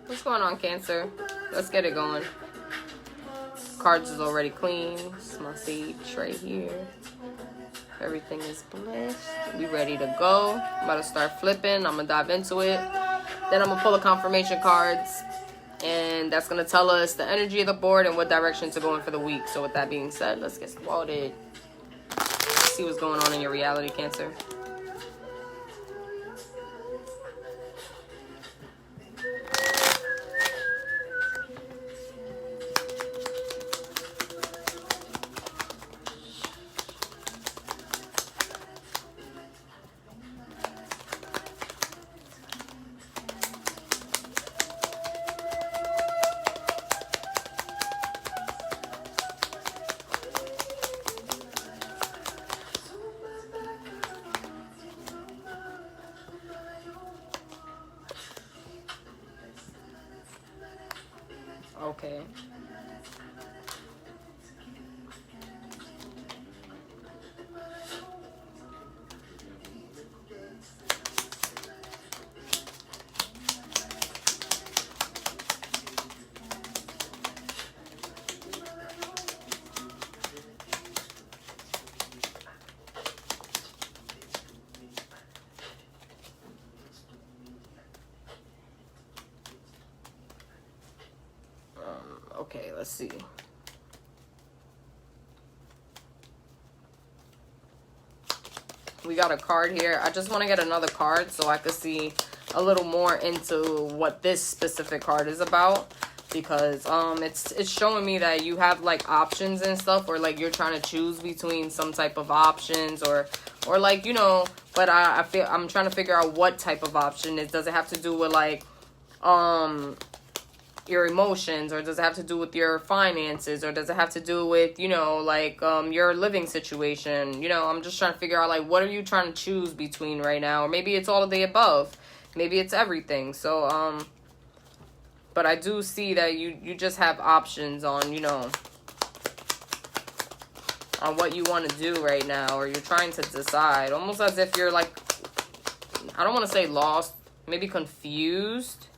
What's going on, Cancer? Let's get it going. Cards is already clean. This is my sage right here. Everything is blessed. We ready to go. I'm about to start flipping. I'm gonna dive into it. Then I'm gonna pull the confirmation cards, and that's gonna tell us the energy of the board and what direction to go in for the week. So with that being said, let's get started. See what's going on in your reality, Cancer. Okay. Okay, let's see. We got a card here. I just want to get another card so I could see a little more into what this specific card is about, because it's showing me that you have like options and stuff, or like you're trying to choose between some type of options, or like, you know, but I feel I'm trying to figure out what type of option it does. It have to do with like your emotions, or does it have to do with your finances, or does it have to do with, you know, like your living situation? You know, I'm just trying to figure out like what are you trying to choose between right now, or maybe it's all of the above, maybe it's everything. So but I do see that you just have options on, you know, on what you want to do right now, or you're trying to decide, almost as if you're like, I don't want to say lost, maybe confused.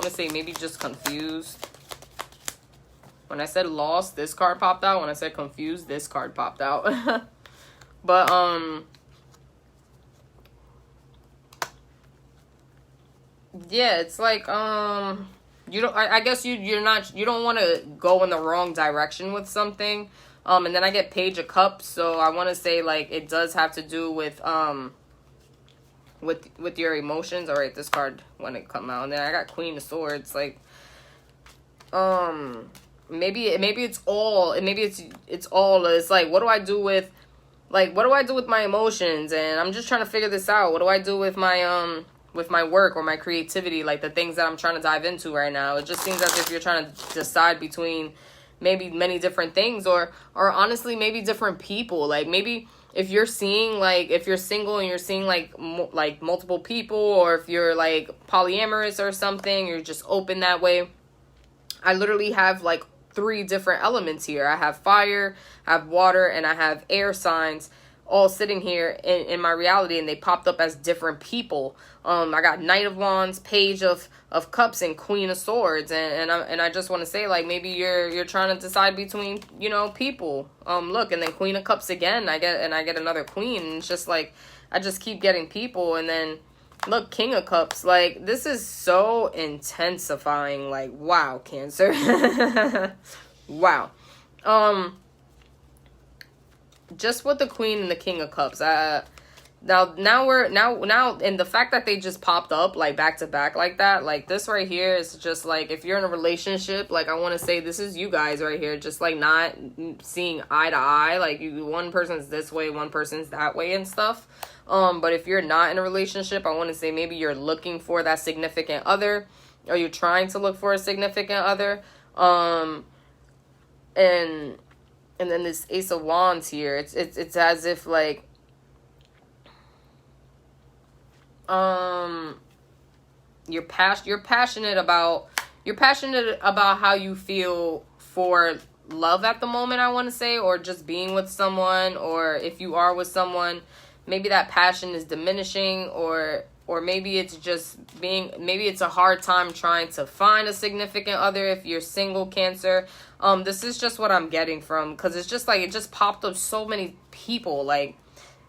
Say maybe just confused. When I said lost, this card popped out. When I said confused, this card popped out. But yeah, it's like you don't, I guess you don't want to go in the wrong direction with something. And then I get Page of Cups, so I want to say like it does have to do with with your emotions. All right, this card when it come out, and then I got Queen of Swords. Like maybe it's all it's like, what do I do with, like, what do I do with my emotions? And I'm just trying to figure this out. What do I do with my work or my creativity, like the things that I'm trying to dive into right now? It just seems as if you're trying to decide between maybe many different things, or honestly maybe different people. Like maybe if you're seeing, like, if you're single and you're seeing like multiple people, or if you're like polyamorous or something, you're just open that way. I literally have like 3 different elements here. I have fire, I have water, and I have air signs all sitting here in my reality, and they popped up as different people. I got Knight of Wands, Page of Cups, and Queen of Swords, and I just want to say, like, maybe you're trying to decide between, you know, people. Look, and then Queen of Cups again. I get another Queen, and it's just like I just keep getting people, and then look, King of Cups. Like, this is so intensifying. Like, wow, Cancer. Wow. Just with the Queen and the King of Cups, now and the fact that they just popped up like back to back like that, like this right here is just like, if you're in a relationship, like I want to say this is you guys right here, just like not seeing eye to eye, like one person's this way, one person's that way and stuff. But if you're not in a relationship, I want to say maybe you're looking for that significant other, or you're trying to look for a significant other. And then this Ace of Wands here, it's as if like you're passionate about how you feel for love at the moment, I want to say, or just being with someone, or if you are with someone, maybe that passion is diminishing, or maybe it's just maybe it's a hard time trying to find a significant other if you're single, Cancer. This is just what I'm getting from, because it's just like, it just popped up so many people, like,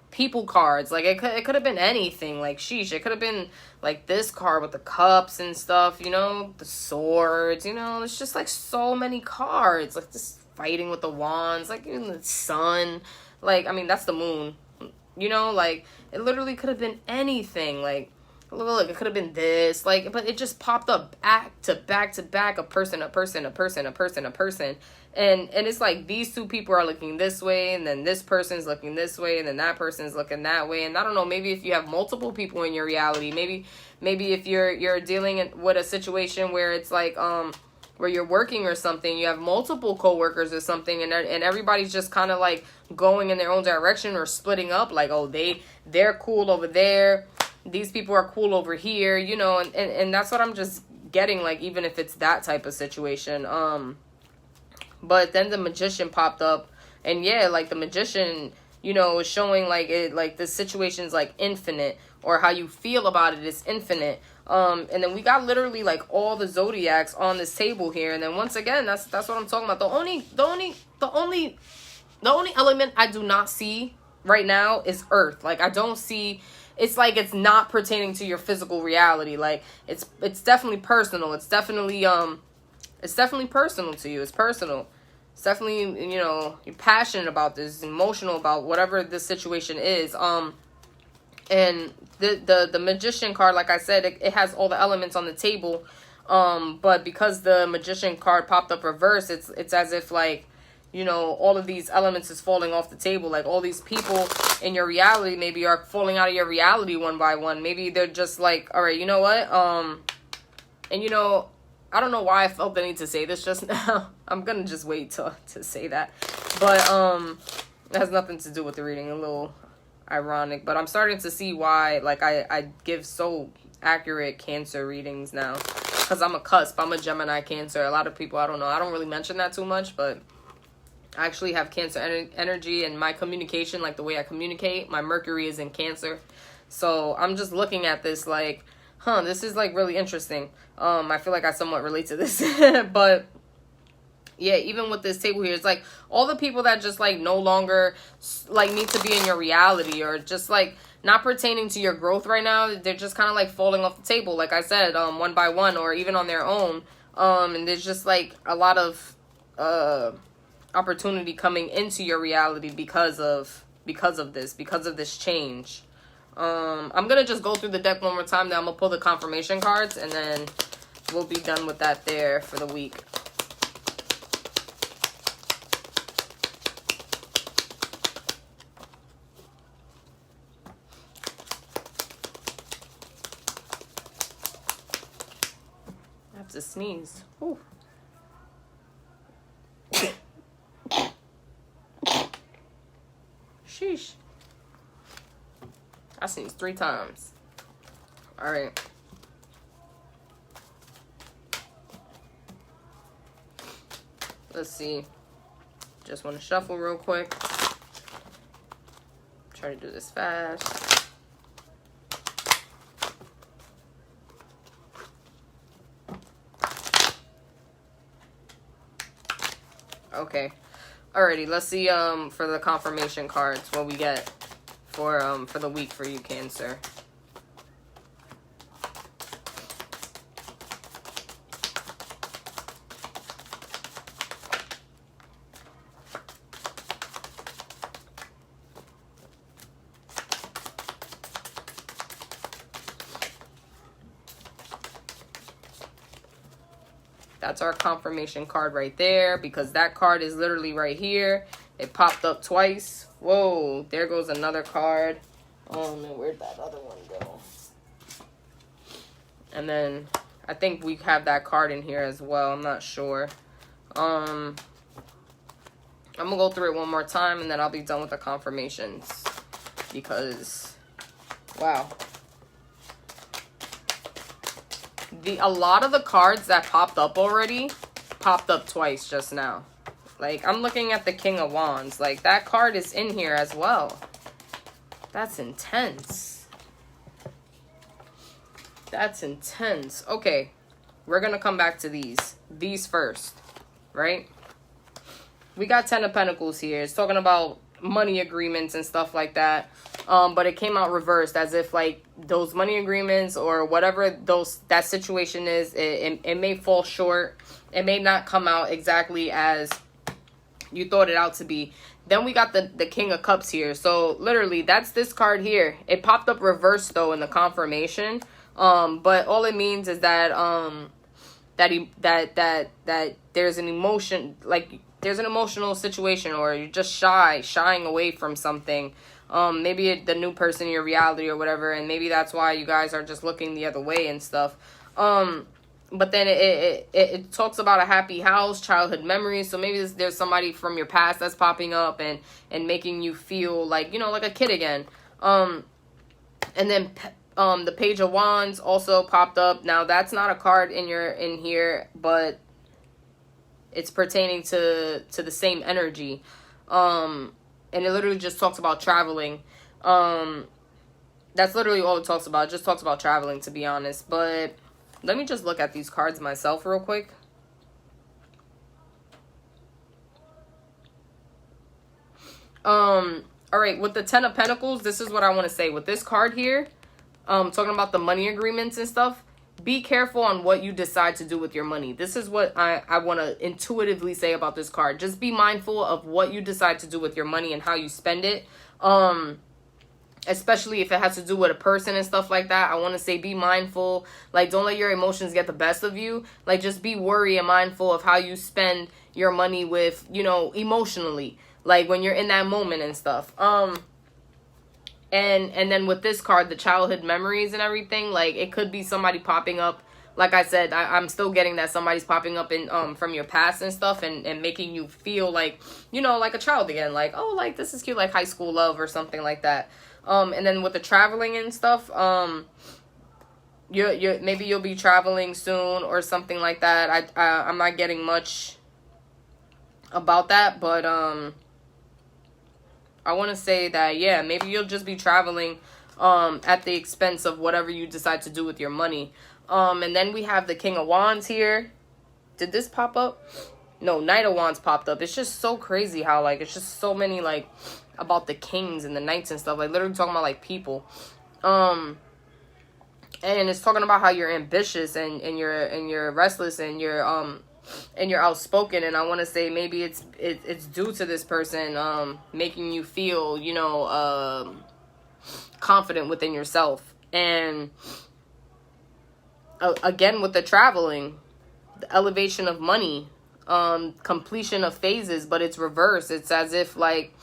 people cards. Like, it could have been anything. Like, sheesh, it could have been like this card with the cups and stuff, you know, the swords, you know. It's just like so many cards, like this fighting with the wands, like even the sun, like, I mean, that's the moon, you know. Like, it literally could have been anything. Like, look, it could have been this, like, but it just popped up back to back to back, a person, a person, a person, a person, a person. And it's like these two people are looking this way, and then this person's looking this way, and then that person's looking that way. And I don't know, maybe if you have multiple people in your reality, maybe if you're dealing with a situation where it's like where you're working or something, you have multiple coworkers or something, and everybody's just kind of like going in their own direction or splitting up, like, oh, they're cool over there, these people are cool over here, you know. And that's what I'm just getting, like, even if it's that type of situation. But then the Magician popped up, and yeah, like, the Magician, you know, is showing like it, like, the situation's like infinite, or how you feel about it is infinite. And then we got literally like all the zodiacs on this table here, and then once again, that's what I'm talking about. The only element I do not see right now is Earth. Like, I don't see. It's like it's not pertaining to your physical reality. Like, it's definitely personal. It's definitely personal to you. It's personal. It's definitely, you know, you're passionate about this, emotional about whatever the situation is. And the Magician card, like I said, it has all the elements on the table. But because the Magician card popped up reverse, it's as if, like, you know, all of these elements is falling off the table. Like, all these people in your reality maybe are falling out of your reality one by one. Maybe they're just like, all right, you know what? And, you know, I don't know why I felt the need to say this just now. I'm gonna just wait to say that. But it has nothing to do with the reading. A little ironic. But I'm starting to see why, like, I give so accurate Cancer readings now. Because I'm a cusp. I'm a Gemini Cancer. A lot of people, I don't know. I don't really mention that too much. But I actually have Cancer energy. And my communication, like the way I communicate, my Mercury is in Cancer. So I'm just looking at this like, this is like really interesting. I feel like I somewhat relate to this. But yeah, even with this table here, it's like all the people that just like no longer like need to be in your reality, or just like not pertaining to your growth right now, they're just kind of like falling off the table, like I said, one by one, or even on their own. And there's just like a lot of opportunity coming into your reality because of this change. I'm gonna just go through the deck one more time, then I'm gonna pull the confirmation cards, and then we'll be done with that there for the week. I have to sneeze. Whew. Sheesh. I sneezed 3 times. All right. Let's see. Just want to shuffle real quick. Try to do this fast. Okay. Alrighty, let's see for the confirmation cards what we get for the week for you, Cancer. That's our confirmation card right there, because that card is literally right here. It popped up twice. Whoa, there goes another card. Oh no, where'd that other one go? And then I think we have that card in here as well. I'm not sure. I'm gonna go through it one more time, and then I'll be done with the confirmations, because wow. A lot of the cards that popped up already popped up twice just now. Like, I'm looking at the King of Wands. Like, that card is in here as well. That's intense. That's intense. Okay, we're going to come back to these. These first, right? We got 10 of Pentacles here. It's talking about money agreements and stuff like that. But it came out reversed, as if like those money agreements or whatever that situation is, it may fall short. It may not come out exactly as you thought it out to be. Then we got the King of Cups here. So literally, that's this card here. It popped up reversed though in the confirmation. But all it means is that that there's an emotion, like there's an emotional situation, or you're just shying away from something. Maybe the new person in your reality or whatever, and maybe that's why you guys are just looking the other way and stuff. But then it talks about a happy house, childhood memories. So maybe there's somebody from your past that's popping up and making you feel like, you know, like a kid again. And then the Page of Wands also popped up. Now that's not a card in here, but it's pertaining to the same energy. And it literally just talks about traveling. That's literally all it talks about. It just talks about traveling, to be honest. But let me just look at these cards myself real quick. All right, with the 10 of Pentacles, this is what I want to say. With this card here, talking about the money agreements and stuff, be careful on what you decide to do with your money. This is what I want to intuitively say about this card. Just be mindful of what you decide to do with your money and how you spend it. Especially if it has to do with a person and stuff like that. I want to say be mindful. Like, don't let your emotions get the best of you. Like, just be worried and mindful of how you spend your money with, you know, emotionally. Like, when you're in that moment and stuff. And then with this card, the childhood memories and everything, like, it could be somebody popping up. Like I said, I'm still getting that somebody's popping up in from your past and stuff, and making you feel like, you know, like a child again. Like, oh, like, this is cute, like high school love or something like that. And then with the traveling and stuff, maybe you'll be traveling soon or something like that. I'm not getting much about that, but I want to say that, yeah, maybe you'll just be traveling at the expense of whatever you decide to do with your money. And then we have the King of Wands here. Did this pop up? No, Knight of Wands popped up. It's just so crazy how, like, it's just so many, like, about the kings and the knights and stuff. Like, literally talking about, like, people. And it's talking about how you're ambitious and you're restless and you're outspoken. And I want to say maybe it's due to this person making you feel, you know, confident within yourself. And again, with the traveling, the elevation of money, completion of phases, but it's reversed. It's as if, like,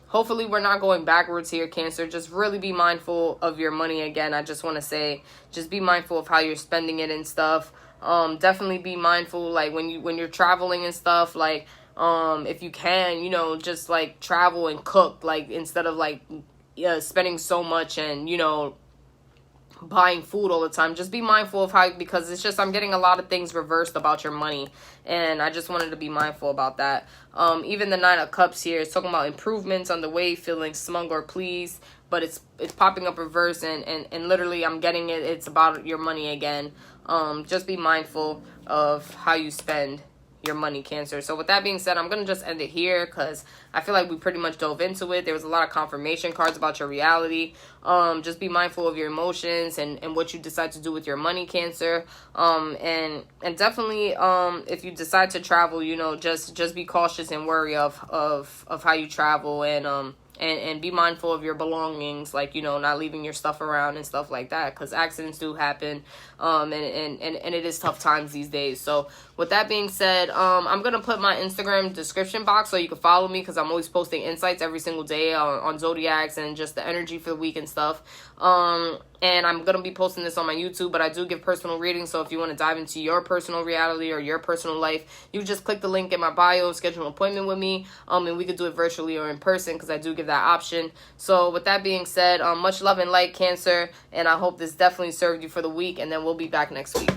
hopefully we're not going backwards here, Cancer. Just really be mindful of your money again. I just want to say, just be mindful of how you're spending it and stuff. Definitely be mindful, like, when you're traveling and stuff, like, if you can, you know, just, like, travel and cook, like, instead of, like, spending so much and, you know, buying food all the time. Just be mindful of how, because it's just, I'm getting a lot of things reversed about your money, and I just wanted to be mindful about that. Even the Nine of Cups here is talking about improvements on the way, feeling smug or pleased, but it's popping up reverse, and literally I'm getting it, it's about your money again. Just be mindful of how you spend your money, Cancer. So with that being said, I'm going to just end it here because I feel like we pretty much dove into it. There was a lot of confirmation cards about your reality. Just be mindful of your emotions and what you decide to do with your money, Cancer. And definitely, if you decide to travel, you know, just be cautious and wary of how you travel, and be mindful of your belongings, like, you know, not leaving your stuff around and stuff like that, because accidents do happen, and it is tough times these days. So with that being said, I'm gonna put my Instagram description box so you can follow me, because I'm always posting insights every single day on zodiacs and just the energy for the week and stuff. And I'm going to be posting this on my YouTube, but I do give personal readings, so if you want to dive into your personal reality or your personal life, you just click the link in my bio, schedule an appointment with me, and we could do it virtually or in person, because I do give that option. So with that being said, much love and light, Cancer, and I hope this definitely served you for the week, and then we'll be back next week.